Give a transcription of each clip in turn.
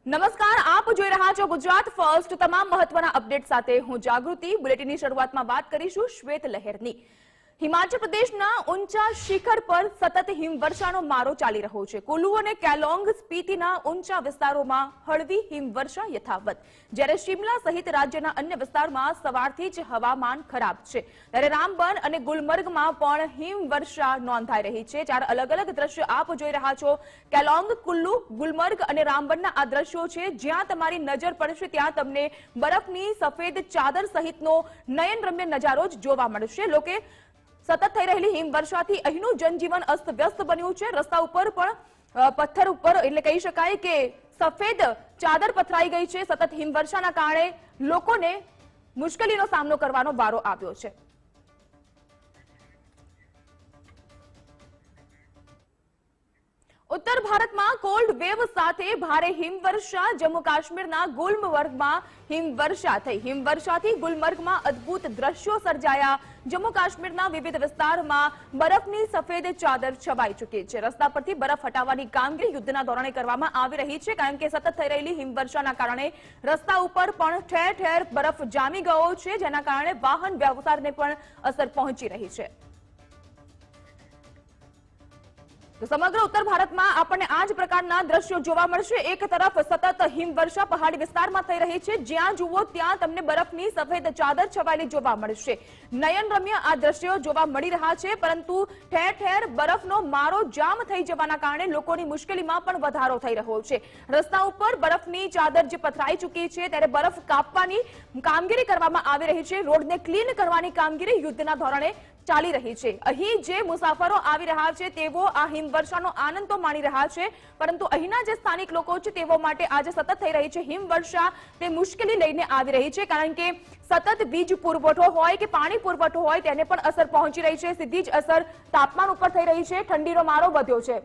નમસ્કાર, આપ જોઈ રહ્યા છો ગુજરાત ફર્સ્ટ। તમામ મહત્વના અપડેટ સાથે હું જાગૃતિ। બુલેટિનની શરૂઆતમાં વાત કરીશું શ્વેત લહેરની। હિમાચલ પ્રદેશના ઊંચા શિખર પર સતત હિમવર્ષાનો મારો ચાલી રહ્યો છે। કુલ્લુ અને કેલોંગ સ્પીતિના ઊંચા વિસ્તારોમાં હળવી હિમવર્ષા યથાવત, જ્યારે શિમલા સહિત રાજ્યના અન્ય વિસ્તારમાં સવારથી જ હવામાન ખરાબ છે। ત્યારે રામબન અને ગુલમર્ગમાં પણ હિમવર્ષા નોંધાઈ રહી છે। ચાર અલગ અલગ દ્રશ્યો આપ જોઈ રહ્યા છો। કેલોંગ, કુલ્લુ, ગુલમર્ગ અને રામબનના આ દ્રશ્યો છે, જ્યાં તમારી નજર પડશે ત્યાં તમને બરફની સફેદ ચાદર સહિતનો નયનરમ્ય નજારો જ જોવા મળશે। લોકો સતત થઈ રહેલી હિમવર્ષાથી અહીંનું જનજીવન અસ્તવ્યસ્ત બન્યું છે। રસ્તા ઉપર પણ પથ્થર ઉપર એટલે કહી શકાય કે સફેદ ચાદર પથરાઈ ગઈ છે। સતત હિમવર્ષાના કારણે લોકોને મુશ્કેલીનો સામનો કરવાનો વારો આવ્યો છે। ઉત્તર ભારતમાં કોલ્ડ વેવ સાથે ભારે હિમવર્ષા। જમ્મુ કાશ્મીરના ગુલમર્ગમાં હિમવર્ષા થઈ। હિમવર્ષાથી ગુલમર્ગમાં અદ્ભુત દ્રશ્યો સર્જાયા। જમ્મુ કાશ્મીરના વિવિધ વિસ્તારમાં બરફની સફેદ ચાદર છવાઈ ચૂકી છે। રસ્તા પરથી બરફ હટાવવાની કામગીરી યુદ્ધના ધોરણે કરવામાં આવી રહી છે, કારણ કે સતત થઈ રહેલી હિમવર્ષાના કારણે રસ્તા ઉપર પણ ઠેર ઠેર બરફ જામી ગયો છે, જેના કારણે વાહન વ્યવહારને પણ અસર પહોંચી રહી છે। તો સમગ્ર ઉત્તર ભારતમાં આપણને આ જ પ્રકારના દ્રશ્યો જોવા મળશે। એક તરફ સતત હિમવર્ષા પહાડી વિસ્તારમાં થઈ રહી છે, જ્યાં જુઓ ત્યાં તમને બરફની સફેદ ચાદર છવાયેલી જોવા મળશે। નયનરમ્ય આ દ્રશ્યો જોવા મળી રહ્યા છે, પરંતુ ઠેર ઠેર બરફનો મારો જામ થઈ જવાના કારણે લોકોની મુશ્કેલીમાં પણ વધારો થઈ રહ્યો છે। રસ્તા ઉપર બરફની ચાદર જે પથરાઈ ચૂકી છે, ત્યારે બરફ કાપવાની કામગીરી કરવામાં આવી રહી છે। રોડને ક્લીન કરવાની કામગીરી યુદ્ધના ધોરણે ચાલી રહી છે। અહીં જે મુસાફરો આવી રહ્યા છે તેઓ આ હિમવર્ષાનો આનંદ તો માણી રહ્યા છે, પરંતુ અહીંના જે સ્થાનિક લોકો છે તેઓ માટે આજે સતત થઈ રહી છે હિમવર્ષા તે મુશ્કેલી લઈને આવી રહી છે, કારણ કે સતત વીજ પુરવઠો હોય કે પાણી પુરવઠો હોય તેને પણ અસર પહોંચી રહી છે। સીધી જ અસર તાપમાન ઉપર થઈ રહી છે। ઠંડીનો મારો વધ્યો છે।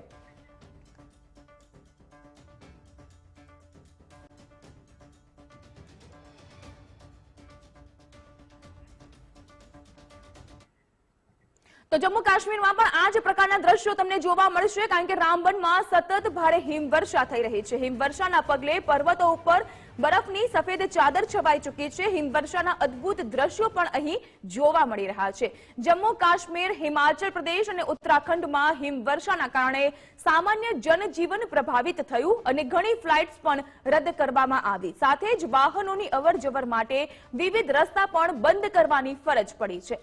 તો જમ્મુ કાશ્મીરમાં પણ આ જ પ્રકારના દ્રશ્યો તમને જોવા મળશે, કારણ કે રામબનમાં સતત ભારે હિમવર્ષા થઈ રહી છે। હિમવર્ષાના પગલે પર્વતો ઉપર બરફની સફેદ ચાદર છવાઈ ચૂકી છે। હિમવર્ષાના અદ્ભુત દ્રશ્યો પણ અહીં જોવા મળી રહ્યા છે। જમ્મુ કાશ્મીર, હિમાચલ પ્રદેશ અને ઉત્તરાખંડમાં હિમવર્ષાના કારણે સામાન્ય જનજીવન પ્રભાવિત થયું અને ઘણી ફ્લાઇટ્સ પણ રદ કરવામાં આવી। સાથે જ વાહનોની અવરજવર માટે વિવિધ રસ્તા પણ બંધ કરવાની ફરજ પડી છે।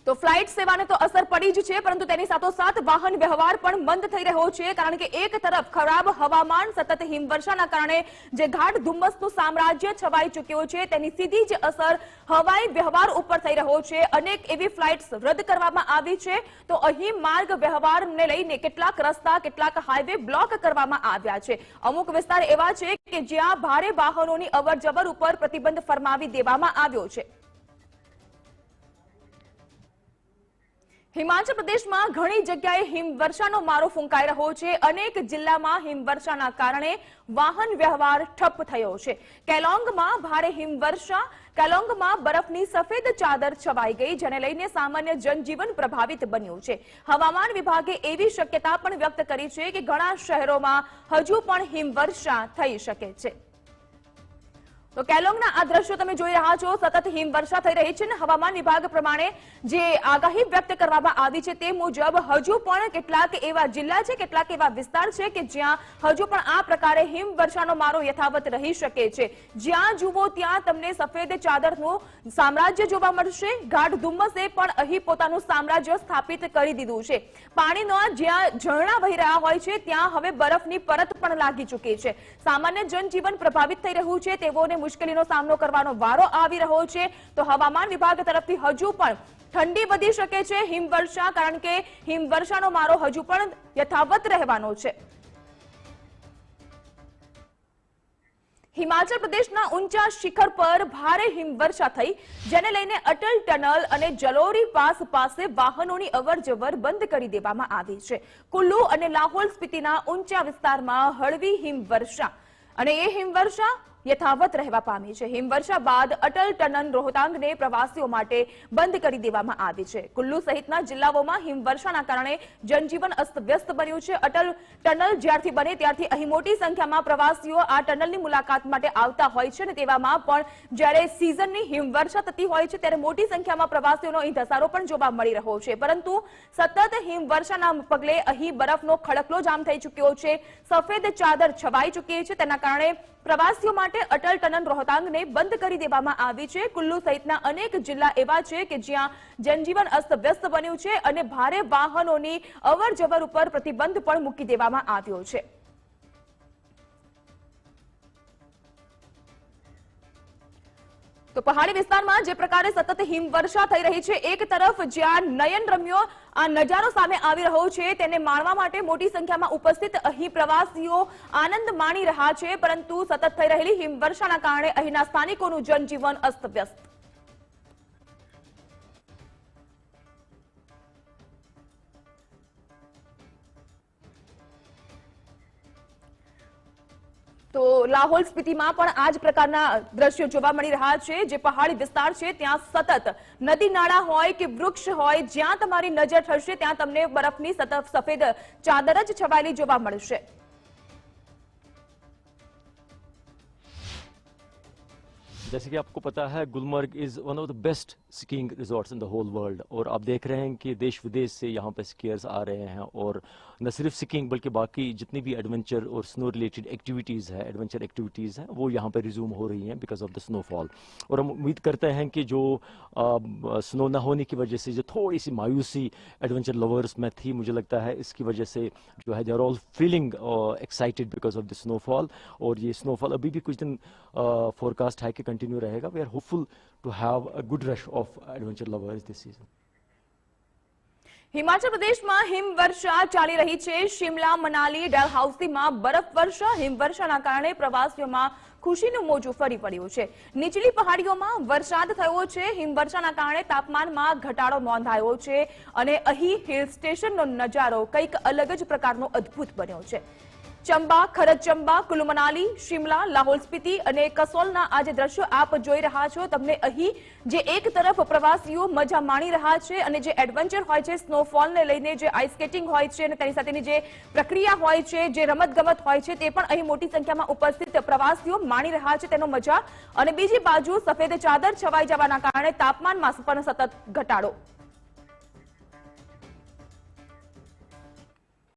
તો ફ્લાઇટ સેવાને તો અસર પડી જ છે, પરંતુ તેની સાથોસાથ વાહન વ્યવહાર પણ બંધ થઈ રહ્યો છે, કારણ કે એક તરફ ખરાબ હવામાન, સતત હિમવર્ષાના કારણે જે ગાઢ ધુમ્મસનું સામ્રાજ્ય છવાઈ ચૂક્યો છે તેની સીધી જ અસર હવાઈ વ્યવહાર ઉપર થઈ રહ્યો છે। અનેક એવી ફ્લાઇટ્સ રદ કરવામાં આવી છે। તો અહીં માર્ગ વ્યવહારને લઈને કેટલાક રસ્તા, કેટલાક હાઈવે બ્લોક કરવામાં આવ્યા છે। અમુક વિસ્તાર એવા છે કે જ્યાં ભારે વાહનોની અવરજવર ઉપર પ્રતિબંધ ફરમાવી દેવામાં આવ્યો છે। હિમાચલ પ્રદેશમાં ઘણી જગ્યાએ હિમવર્ષાનો મારો ફૂંકાઈ રહ્યો છે। અનેક જિલ્લામાં હિમવર્ષાના કારણે વાહન વ્યવહાર ઠપ થયો છે। કેલોંગમાં ભારે હિમવર્ષા, કેલોંગમાં બરફની સફેદ ચાદર છવાઈ ગઈ, જેને લઈને સામાન્ય જનજીવન પ્રભાવિત બન્યું છે। હવામાન વિભાગે એવી શક્યતા પણ વ્યક્ત કરી છે કે ઘણા શહેરોમાં હજુ પણ હિમવર્ષા થઈ શકે છે। તો કેલોંગના આ દ્રશ્યો તમે જોઈ રહ્યા છો। સતત હિમવર્ષા થઈ રહી છે અને હવામાન વિભાગ પ્રમાણે જે આગાહી વ્યક્ત કરવામાં આવી છે તે મુજબ હજુ પણ કેટલાક એવા જિલ્લા છે, કેટલાક એવા વિસ્તાર છે કે જ્યાં હજુ પણ આ પ્રકારે હિમવર્ષાનો મારો યથાવત રહી શકે છે। જ્યાં જુઓ ત્યાં તમને સફેદ ચાદરનું સામ્રાજ્ય જોવા મળશે। ગાઢ ધુમ્મસે પણ અહીં પોતાનું સામ્રાજ્ય સ્થાપિત કરી દીધું છે। પાણીના જ્યાં ઝરણા વહી રહ્યા હોય છે ત્યાં હવે બરફની પરત પણ લાગી ચૂકી છે। સામાન્ય જનજીવન પ્રભાવિત થઈ રહ્યું છે। તેઓને મુશ્કેલીનો સામનો કરવાનો વારો આવી રહ્યો છે। તો હવામાન વિભાગ તરફથી હજુ પણ ઠંડી વધી શકે છે હિમવર્ષા, કારણ કે હિમવર્ષાનો મારો હજુ પણ યથાવત રહેવાનો છે। હિમાચલ પ્રદેશના ઊંચા શિખર પર ભારે હિમવર્ષા થઈ, જેને લઈને અટલ ટનલ અને જલોરી પાસ પાસે વાહનોની અવરજવર બંધ કરી દેવામાં આવી છે। કુલ્લુ અને લાહોલ સ્પીતિના ઊંચા વિસ્તારમાં હળવી હિમવર્ષા અને એ હિમવર્ષા યથાવત રહેવા પામી છે। હિમવર્ષા બાદ અટલ ટનલ રોહતાંગને પ્રવાસીઓ માટે બંધ કરી દેવામાં આવી છે। કુલ્લુ સહિતના જિલ્લાઓમાં હિમવર્ષાના કારણે જનજીવન અસ્તવ્યસ્ત બન્યું છે। અટલ ટનલ જ્યારથી બને ત્યારથી અહીં મોટી સંખ્યામાં પ્રવાસીઓ આ ટનલની મુલાકાત માટે આવતા હોય છે અને તેવામાં પણ જ્યારે સિઝનની હિમવર્ષા થતી હોય છે ત્યારે મોટી સંખ્યામાં પ્રવાસીઓનો અહીં ધસારો પણ જોવા મળી રહ્યો છે। પરંતુ સતત હિમવર્ષાના પગલે અહીં બરફનો ખડકલો જામ થઈ ચૂક્યો છે, સફેદ ચાદર છવાઈ ચૂકી છે। તેના કારણે પ્રવાસીઓ માટે અટલ ટનલ રોહતાંગને બંધ કરી દેવામાં આવી છે। કુલ્લુ સહિતના અનેક જિલ્લા એવા છે કે જ્યાં જનજીવન અસ્તવ્યસ્ત બન્યું છે અને ભારે વાહનોની અવરજવર ઉપર પ્રતિબંધ પણ મૂકી દેવામાં આવ્યો છે। તો પહાડી વિસ્તારમાં જે પ્રકારે સતત હિમવર્ષા થઈ રહી છે, એક તરફ જ્યાં નયનરમ્ય આ નજારો સામે આવી રહ્યો છે તેને માણવા માટે મોટી સંખ્યામાં ઉપસ્થિત અહીં પ્રવાસીઓ આનંદ માણી રહ્યા છે, પરંતુ સતત થઈ રહેલી હિમવર્ષાના કારણે અહીંના સ્થાનિકોનું જનજીવન અસ્તવ્યસ્ત। તો લાહોલ સ્પીતિમાં પણ આ જ પ્રકારના દ્રશ્યો જોવા મળી રહ્યા છે। જે પહાડી વિસ્તાર છે ત્યાં સતત નદી નાળા હોય કે વૃક્ષ હોય, જ્યાં તમારી નજર થશે ત્યાં તમને બરફની સતત સફેદ ચાદર જ છવાયેલી જોવા મળશે। जैसे कि आपको पता है Gulmarg is one of the best skiing resorts in the whole world और आप देख रहे हैं कि देश विदेश से यहाँ पे स्कीयर्स आ रहे हैं और न सिर्फ स्कीइंग बल्कि बाकी जितनी भी एडवेंचर और स्नो रिलेटेड एक्टिविटीज़ है, एडवेंचर एक्टिविटीज़ हैं, वो यहाँ पे रिज्यूम हो रही हैं बिकॉज ऑफ द स्नोफॉल। और हम उम्मीद करते हैं कि जो स्नो न होने की वजह से जो थोड़ी सी मायूसी एडवेंचर लवर्स में थी, मुझे लगता है इसकी वजह से जो है they are all feeling excited because of the snowfall. और ये स्नोफॉल अभी भी कुछ दिन फोरकास्ट है कि कंटिन्यू रहेगा। We are hopeful to have a good rush of adventure lovers this season. Himachal પ્રદેશમાં હિમવર્ષા ચાલી રહી છે। શિમલા, મનાલી, ડલહૌસીમાં બરફવર્ષા, હિમવર્ષાના કારણે પ્રવાસીઓમાં ખુશીનું મોજું ફરી પડ્યું છે। નીચલી પહાડીઓમાં વરસાદ થયો છે। હિમવર્ષાના કારણે તાપમાનમાં ઘટાડો નોંધાયો છે અને અહીં હિલ સ્ટેશનનો નજારો કંઈક અલગ જ પ્રકારનો અદ્ભુત બન્યો છે। ચંબા, ખરચંબા, કુલ્લુ મનાલી, શિમલા, લાહોલ સ્પીતિ અને કસોલના આ જે દ્રશ્યો આપ જોઈ રહ્યા છો, તમને અહીં જે એક તરફ પ્રવાસીઓ મજા માણી રહ્યા છે અને જે એડવેન્ચર હોય છે, સ્નોફોલને લઈને જે આઈસ સ્કેટિંગ હોય છે અને તેની સાથેની જે પ્રક્રિયા હોય છે, જે રમતગમત હોય છે, તે પણ અહીં મોટી સંખ્યામાં ઉપસ્થિત પ્રવાસીઓ માણી રહ્યા છે તેનો મજા। અને બીજી બાજુ સફેદ ચાદર છવાઈ જવાના કારણે તાપમાનમાં પણ સતત ઘટાડો।